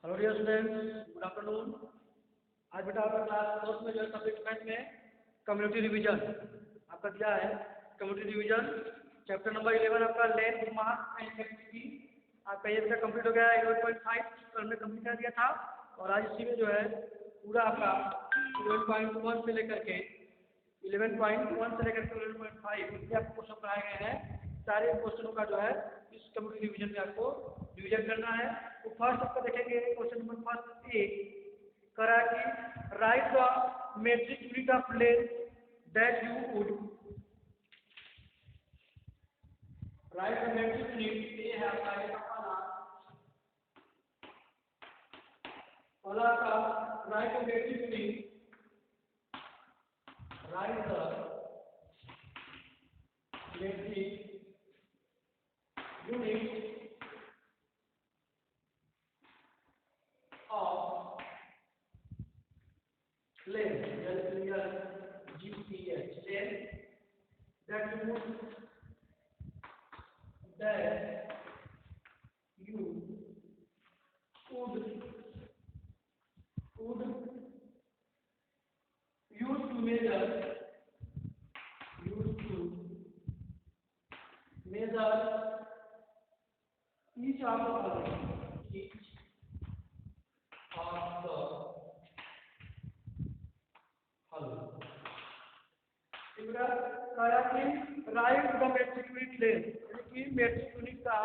Hello dear students, good afternoon. आज बेटा आपका क्लास फोर्थ में जो है सब्जेक्ट मैथ में कम्युनिटी रिवीजन आपका दिया है। कम्युनिटी रिवीजन चैप्टर नंबर 11 आपका लेंथ मास एंड इलेक्ट्रिसिटी आपका ये बेटा कंप्लीट हो गया है। 11.5 कल में कंप्लीट कर दिया था और आज इसी में जो है पूरा आपका 11.1 से लेकर के 11.1 से लेकर के 11.5 इसके आपको क्वेश्चन पढ़ाए गए हैं। सारे क्वेश्चनों का जो है इस कम्युनिटी रिवीजन में आपको रिवीजन करना है। तो फर्स्ट आपका देखेंगे क्वेश्चन नंबर फर्स्ट ए करा कि write the metric unit of length that you would write the metric unit. ये है आपका ये पहला का write the metric unit, write the metric unit of length, GPH, length that you would use to measure each of the following, each of the following। Write the metric unit length, यानी कि metric unit का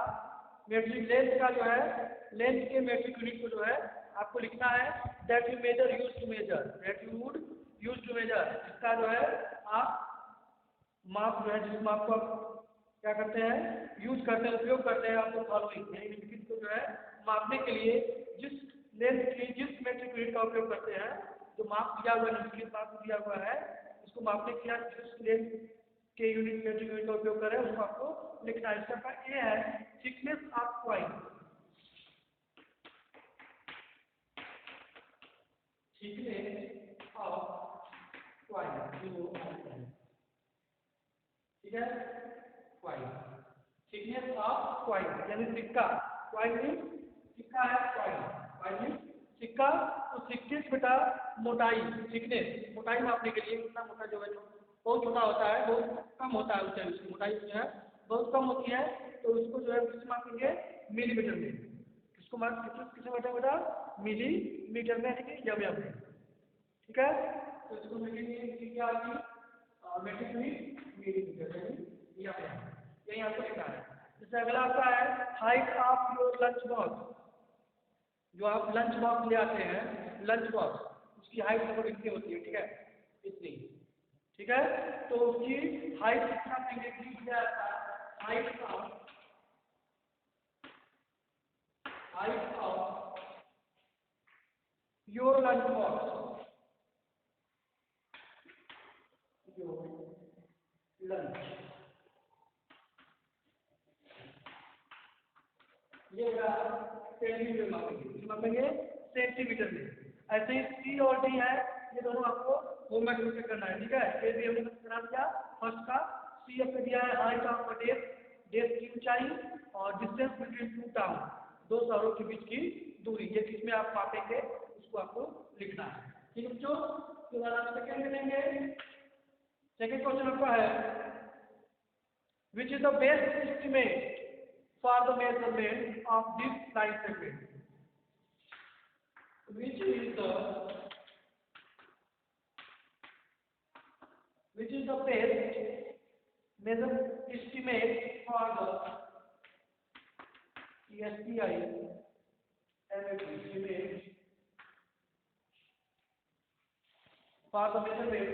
metric length का जो है length के metric unit को जो है आपको लिखना है। That you measure use to measure, that you would use to measure, इसका जो है आप माप जो है जिस माप को आप क्या करते हैं यूज करते हैं उपयोग करते हैं आपको फॉलोइंग यानी निम्नलिखित को जो है मापने के लिए जिस लेंथ की जिस मेट्रिक यूनिट का उपयोग करते हैं, जो माप दिया हुआ है निम्नलिखित माप दिया हुआ है इसको मापने के लिए जिस लेंथ के यूनिट मेट्रिक यूनिट का उपयोग करें उसको आपको लिखना है। इसका ये है thickness of coin, thickness of coin, ठीक है कॉइन, थिकनेस ऑफ कॉइन यानी सिक्का, कॉइन मीन सिक्का है, कॉइन मीन सिक्का। तो थिकनेस बेटा मोटाई, थिकनेस मोटाई मापने के लिए कितना मोटा जो है जो बहुत छोटा होता है बहुत कम होता है उससे उसकी मोटाई जो है बहुत कम होती है, तो उसको जो है किस मापेंगे मिलीमीटर में। किसको माप किससे मापेंगे बेटा मिलीमीटर में यानी कि एमएम में, ठीक है। तो इसको लिखेंगे क्या आपकी मेट्रिक यूनिट मिलीमीटर यानी यही आपको लिखना है। जैसे अगला आपका है height of your lunch box, जो आप लंच बॉक्स ले आते हैं लंच बॉक्स उसकी हाइट लगभग इतनी होती है, ठीक है इतनी, ठीक है। तो उसकी हाइट कितना देंगे कि height of your lunch box, your lunch, ये सेंटीमीटर मापेंगे सेंटीमीटर में। ऐसे ही सी और डी है, ये दोनों आपको होमवर्क में करना है, ठीक है। ये भी हमने करा दिया फर्स्ट का। सी आपको दिया है हाइट ऑफ डेस्क की ऊंचाई और डिस्टेंस बिटवीन टू टाउन, दो शहरों के बीच की दूरी, ये किसमें आप मापेंगे उसको आपको लिखना है, ठीक है बच्चों। उसके बाद आप सेकेंड में लेंगे। सेकेंड क्वेश्चन आपका है which is the best estimate for the measurement of this line segment, which is the best measure estimate for the SPI estimate for the measurement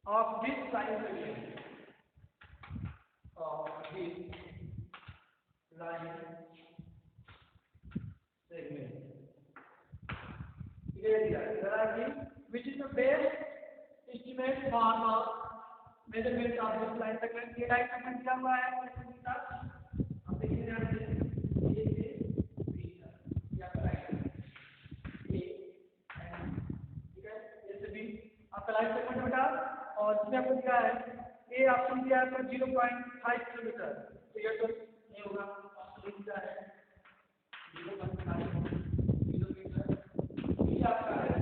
of this line segment, of this line segment, which is the best estimate for the measurement of this line segment। ये line segment क्या हुआ है आप देखिए ध्यान से A से B तक या line A एंड ठीक है A से B आपका line segment बेटा, और इसमें आपको दिया है ए ऑप्शन दिया है तो 0.5 किलोमीटर, तो यह तो नहीं होगा। ऑप्शन दिया है 0.5 किलोमीटर, ये आपका है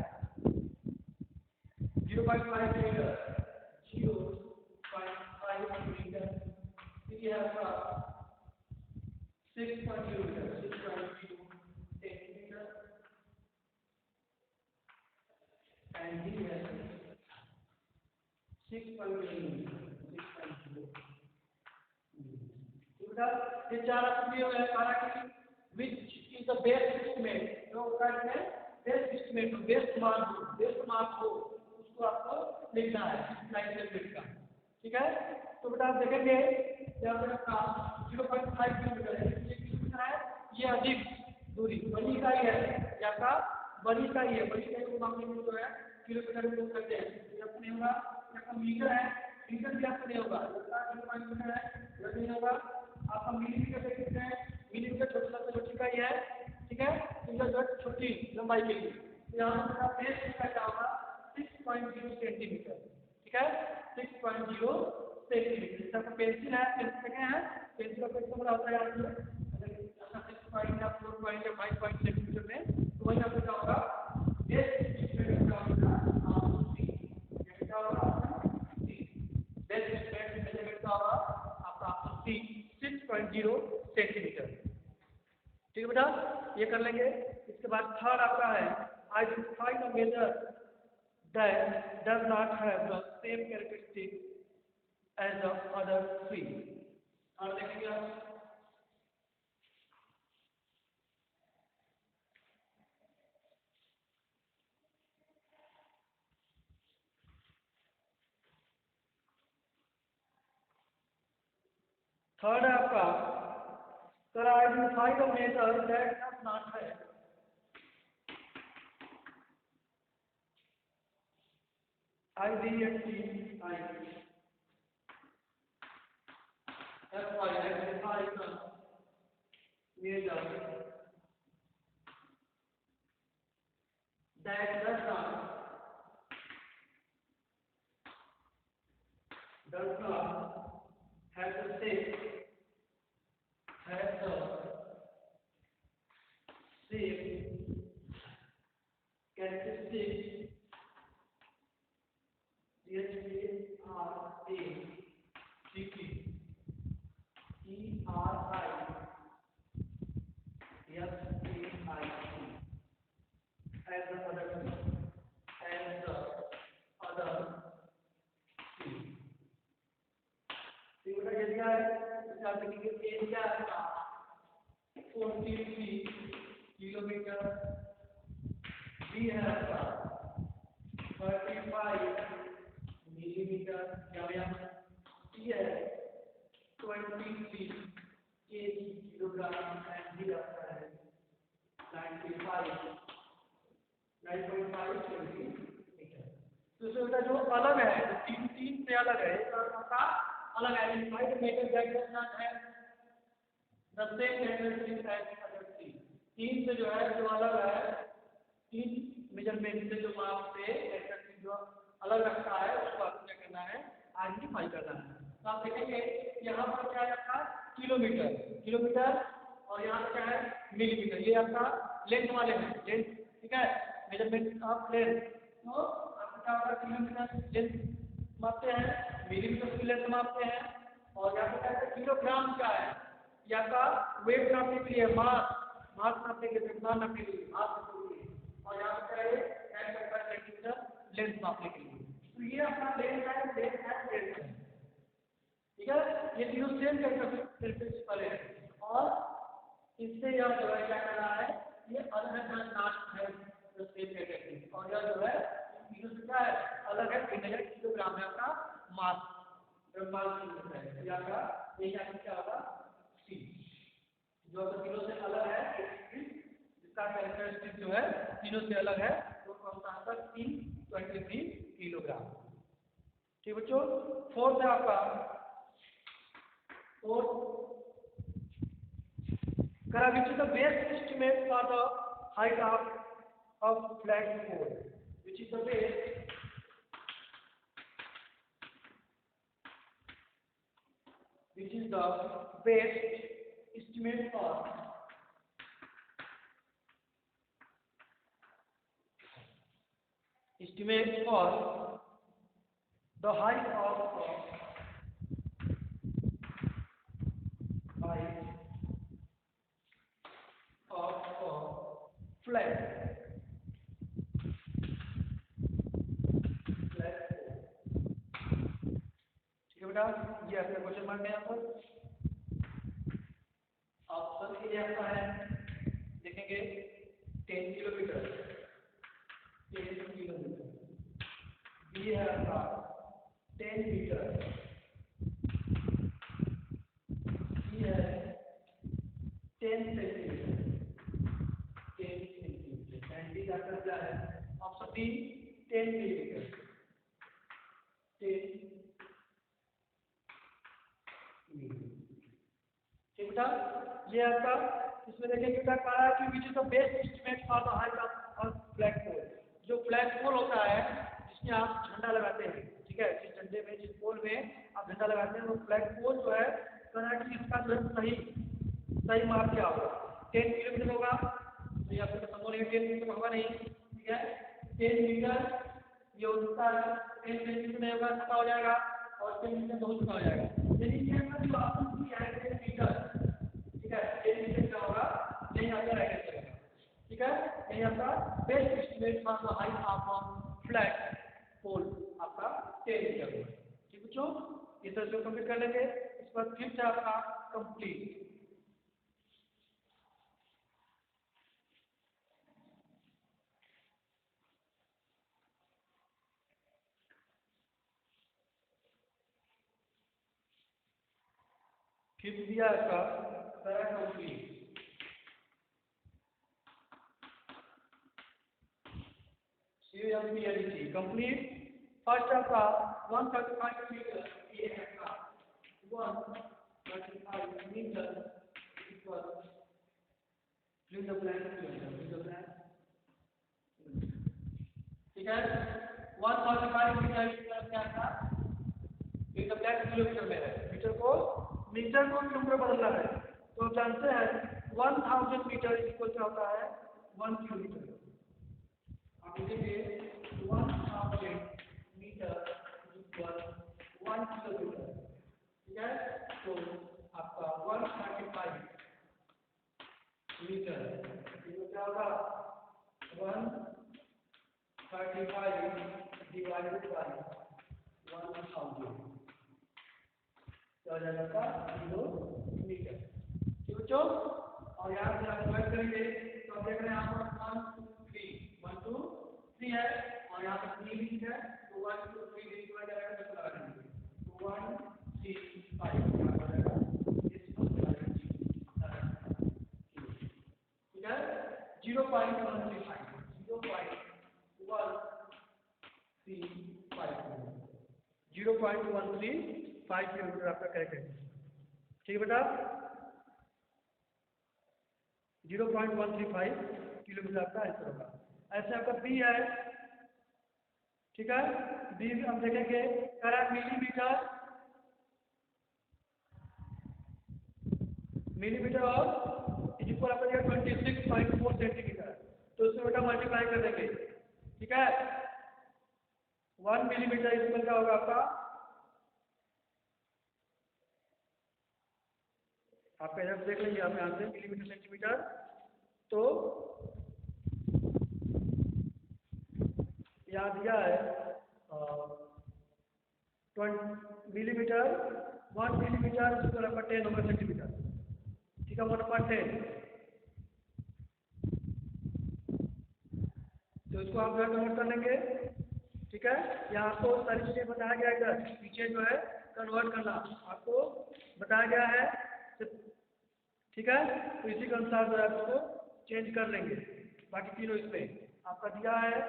0.5 किलोमीटर, 0.5 किलोमीटर, ये आपका 6 किलोमीटर, 6.0 किलोमीटर, एंड ही है 6.0। ये चार आकृतियों में सारा की विच इज द बेस्ट एस्टिमेट, जो करंट है बेस्ट एस्टिमेट, बेस्ट मार्क हो उसको आपको लिखना है इस लाइन सेगमेंट का। ठीक है, तो बेटा आप देखेंगे यहाँ पे आपका 0.5 किलोमीटर है, ये किलोमीटर है, ये अधिक दूरी बड़ी इकाई है, या का बड़ी इकाई है, बड़ी इकाई को मापने के लिए जो है किलोमीटर में यूज करते हैं। ये अपने होगा या मीटर है, मीटर भी आपको नहीं होगा, 0.5 है यह नहीं होगा। आपका मिलीमीटर से कितने हैं, मिलीमीटर छोटी सबसे छोटी इकाई है। ठीक है, तो यह जो छोटी लंबाई के लिए तो यहाँ पर आप बेस का क्या होगा 6.0 सेंटीमीटर। ठीक है, 6.0 सेंटीमीटर। जैसे आपका पेंसिल है, पेंसिल क्या है, पेंसिल का कितना बड़ा होता है यहाँ पे, अगर 6 या 4 या 5 सेंटीमीटर में, तो वही आपको क्या होगा बेस एस्टिमेट क्या होगा आपका 6.0 सेंटीमीटर। ठीक है बेटा, ये कर लेंगे। इसके बाद थर्ड आपका है identify the major that does not have the same characteristic as the other three. और देखेंगे आप थर्ड है आपका sir identify the major that does not have identify identify the measure that does not have the same characteristics area 43 kilometre, B है आपका 35 millimetre, सी है 23 KG kilogram, and D आपका है 9.5 सेंटीमीटर। तो इसमें जो अलग है, जो तीन से अलग है, आपका अलग identified major that does not have the same characteristics as other three. तीन से जो है जो अलग है, तीन मेजरमेंट से जो माप से कैरेक्टरिस्टिक जो अलग रखता है उसको आपको क्या करना है आइडेंटिफाई करना है। तो आप देखेंगे यहाँ पर क्या रखा किलोमीटर और यहाँ पर क्या है मिलीमीटर, ये आपका लेंथ वाले हैं, लेंथ। ठीक है, मेजरमेंट ऑफ लेंथ, तो आपका क्या होगा किलोमीटर लेंथ मापते हैं, मिलीमीटर की लेंथ मापते हैं, और यहाँ पे क्या है किलोग्राम क्या है, या का वेट नापने के लिए मास नापने के लिए, द्रव्यमान नापने के लिए मास नापने के लिए, और यहाँ पे क्या है 9.5 सेंटीमीटर लेंथ नापने के लिए। तो ये अपना लेंथ है। ठीक है, ये तीनों सेम कैरेक्टरिस्टिक्स वाले हैं, और इससे यह जो है क्या करना है, ये अलग है नाट है जो सेम कैरेक्टरिस्टिक्स, और यह जो है तीनों से क्या है अलग है, 3000 किलोग्राम है आपका मास, द्रव्यमान है या का ये क्या होगा सी, जो आपका तीनों से अलग है, जिसका कैरेक्टरिस्टिक जो है तीनों से अलग है, वो कौन सा आपका 23 किलोग्राम। ठीक बच्चों, फोर्थ है आपका which is the best estimate for the height of flagpole, which is the best which is the best estimate for the height of flat ठीक है बेटा, ये आपका क्वेश्चन मार्क है यहाँ पर। ऑप्शन ए आपका है, देखेंगे 10 किलोमीटर, 10 किलोमीटर। बी है आपका 10 मीटर, सी है 10 सेंटीमीटर, 10 सेंटीमीटर। एंड डी आपका क्या है? ऑप्शन डी 10 मिलीमीटर, 10 ठीक बेटा, ये आपका इसमें देखेंगे बेटा कहा है कि which is the best estimate for the height of flag pole. जो फ्लैग पोल होता है जिसमें आप झंडा लगाते हैं, ठीक है, जिस झंडे में, जिस पोल में आप झंडा लगाते हैं, वो फ्लैग पोल जो है कहा कि इसका जो है सही माप क्या होगा। 10 किलोमीटर होगा, तो ये आपको संभव नहीं, 10 मीटर होगा नहीं, ठीक है। 10 मीटर ये होता है, 10 सेंटीमीटर नहीं होगा, छोटा हो जाएगा, और 10 मीटर बहुत छोटा हो जाएगा। यानी कि आपका जो ऑप्शन सी है 10 मीटर, ठीक है, 10 मीटर क्या होगा, नहीं आपका राइट आंसर है, ठीक है। यही आपका best estimate for the height of flag pole आपका 10 मीटर होगा। ठीक बच्चों, इस तरह से कंप्लीट कर लेंगे। इस पर फिफ्थ है आपका कंप्लीट। फिफ्थ दिया आपका कंप्लीट। कंप्लीट फर्स्ट आपका 135 मीटर, ये है आपका 135 metre equal fill the blank, ठीक है। 135 मीटर क्या था, फिल द ब्लैंक किलोमीटर में है, मीटर को किलोमीटर बदलना है, तो जानते हैं 1000 मीटर इक्वल क्या होता है 1 किलोमीटर। आप लिखेंगे 1000 मीटर इक्वल 1 किलोमीटर, ठीक है। तो आपका 135 मीटर क्या होगा 135 डिवाइडेड बाय 1000 क्या हो जाएगा 0 मीटर, ठीक बच्चों। और यहाँ से आप डिवाइड करेंगे तो आप देख रहे हैं यहाँ पर 1 2 3 है, और यहाँ पर 3 भी है, तो 1 2 3 डिवाइड करेंगे तो लगा देंगे, तो 1 3 5 क्या हो जाएगा, ठीक है। 0.135 किलोमीटर आपका करेक्ट है, ठीक है बेटा। 0.135 किलोमीटर आपका आंसर होगा। ऐसे आपका बी है, ठीक है। बी हम देखेंगे मिलीमीटर और इक्वल आपका 26.4 सेंटीमीटर, तो उससे बेटा मल्टीप्लाई कर देंगे, ठीक है। 1 मिलीमीटर इक्वल क्या होगा आपका इधर देख लेंगे आप यहाँ से मिलीमीटर सेंटीमीटर, तो यहाँ दिया है मिलीमीटर, 1 मिलीमीटर इक्वल आपका 10 होगा सेंटीमीटर, ठीक है, 1/10, तो इसको आप कन्वर्ट कर लेंगे, ठीक है। यहाँ आपको सारी चीजें बताया गया है, इधर पीछे जो है कन्वर्ट करना आपको बताया गया है, ठीक है। तो इसी के अनुसार जो है आपको चेंज कर लेंगे। बाकी तीनों इसमें आपका दिया है,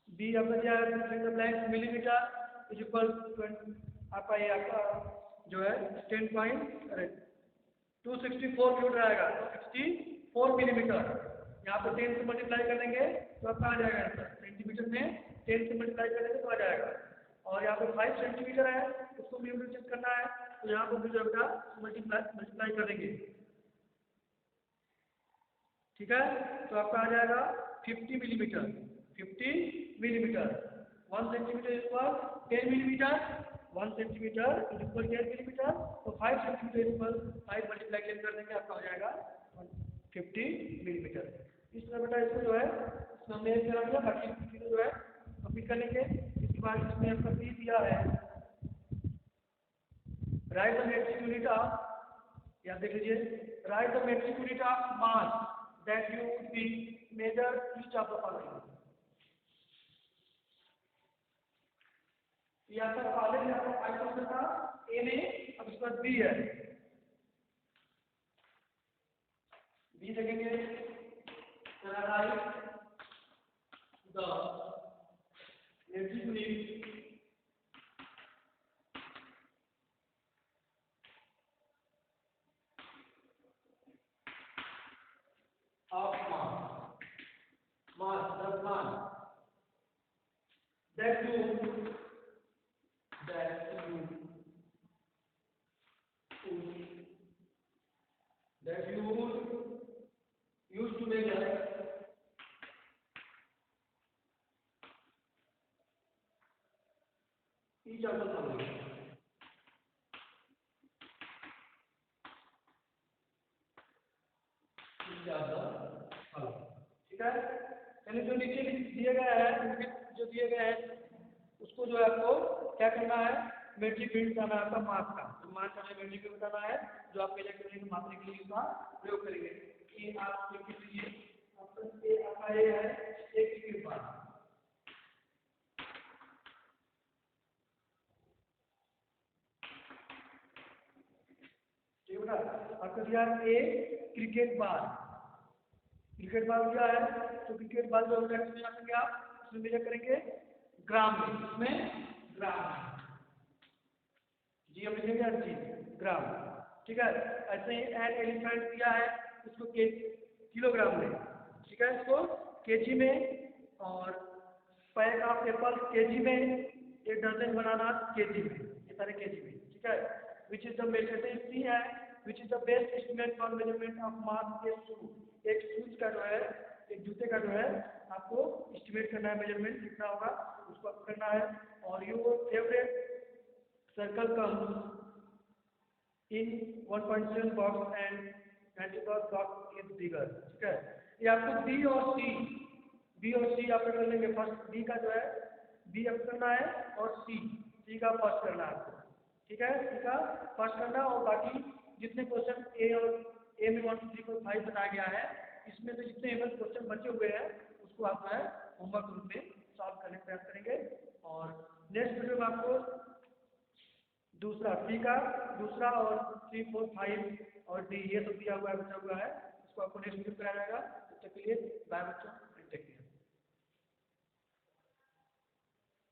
बी आपका दिया है ब्लैंक मिलीमीटर इज इक्वल आपका ये आपका जो है 264 मीटर आएगा, 64 मिलीमीटर। यहाँ पर 10 से मल्टीप्लाई कर देंगे तो आपका आ जाएगा आंसर, सेंटीमीटर में 10 से मल्टीप्लाई कर देंगे तो आ जाएगा और यहाँ पे 5 सेंटीमीटर है, उसको मिलीमीटर चेंज करना है, तो यहाँ पर जो बेटा मल्टीप्लाई करेंगे। ठीक है, तो आपका आ जाएगा 50 millimetre. 50 millimetre, 1 centimetre equal 10 millimetre, 1 centimetre equal 10 millimetre, तो 5 सेंटीमीटर इक्वल 5 मल्टीप्लाई कर देंगे, आपका हो जाएगा 50 मिलीमीटर। इस तरह बेटा इसको जो है हमने करा दिया, बाकी चीज़ें जो है कंप्लीट कर लेंगे। इसके बाद इसमें आपका दी दिया है, right the metric unit of, या देख लीजिए, right the metric unit of mass that you would be measure each of the following। ये आपका कॉलेज में आपका 5 क्वेश्चन था ए में, अब इसके बाद बी है। बी देखेंगे, right the metric unit of mass the mass that you use to measure each of the following। ठीक है, यानी जो नीचे दिए गए हैं, जो दिए गए हैं उसको जो है आपको क्या करना है, मेट्रिक यूनिट बताना है आपका मास का। तो मान करना मेट्रिक यूनिट बताना है, जो आप मेजर करने को मापने के लिए इसका प्रयोग करेंगे। कि आप लिख लीजिए, ऑप्शन ए आपका ये है 1 क्यूब बार। ठीक है, आपका दिया ए क्रिकेट बार। क्रिकेट बॉल क्या है, तो क्रिकेट बॉल जो होता है इसमें करेंगे आप, इसमें मेजर करेंगे ग्राम में, इसमें ग्राम में, जी हम लिखेंगे हर चीज ग्राम। ठीक है, ऐसे ही एन एलिफेंट दिया है, उसको किलोग्राम में। ठीक है, इसको केजी में, और पैक ऑफ एप्पल केजी में, एक दर्जन बनाना केजी में, ये सारे केजी में। ठीक है, which is the major C है, which is the best estimate for measurement of mass a shoe. एक शूज का जो है, एक जूते का जो है आपको एस्टिमेट करना है, मेजरमेंट कितना होगा उसको आपको करना है। और your favourite circle comes in 1.7 box and 90 box is bigger. ठीक है, ये आपको बी और सी आप कर लेंगे। फर्स्ट बी का जो है बी आप करना है, और सी का फर्स्ट करना है आपको। ठीक है, सी का फर्स्ट करना, और बाकी जितने क्वेश्चन ए में 1 2 3 4 5 बताया गया है, इसमें से जितने एमएल क्वेश्चन बचे हुए हैं उसको आप जो है होमवर्क रूप में सॉल्व करने का प्रयास करेंगे। और नेक्स्ट वीडियो में आपको दूसरा सी का दूसरा और 3 4 5 और डी ये सब दिया हुआ है, बचा हुआ है, उसको आपको नेक्स्ट वीडियो कराया जाएगा। तब तक के लिए बाय बच्चों, टेक केयर।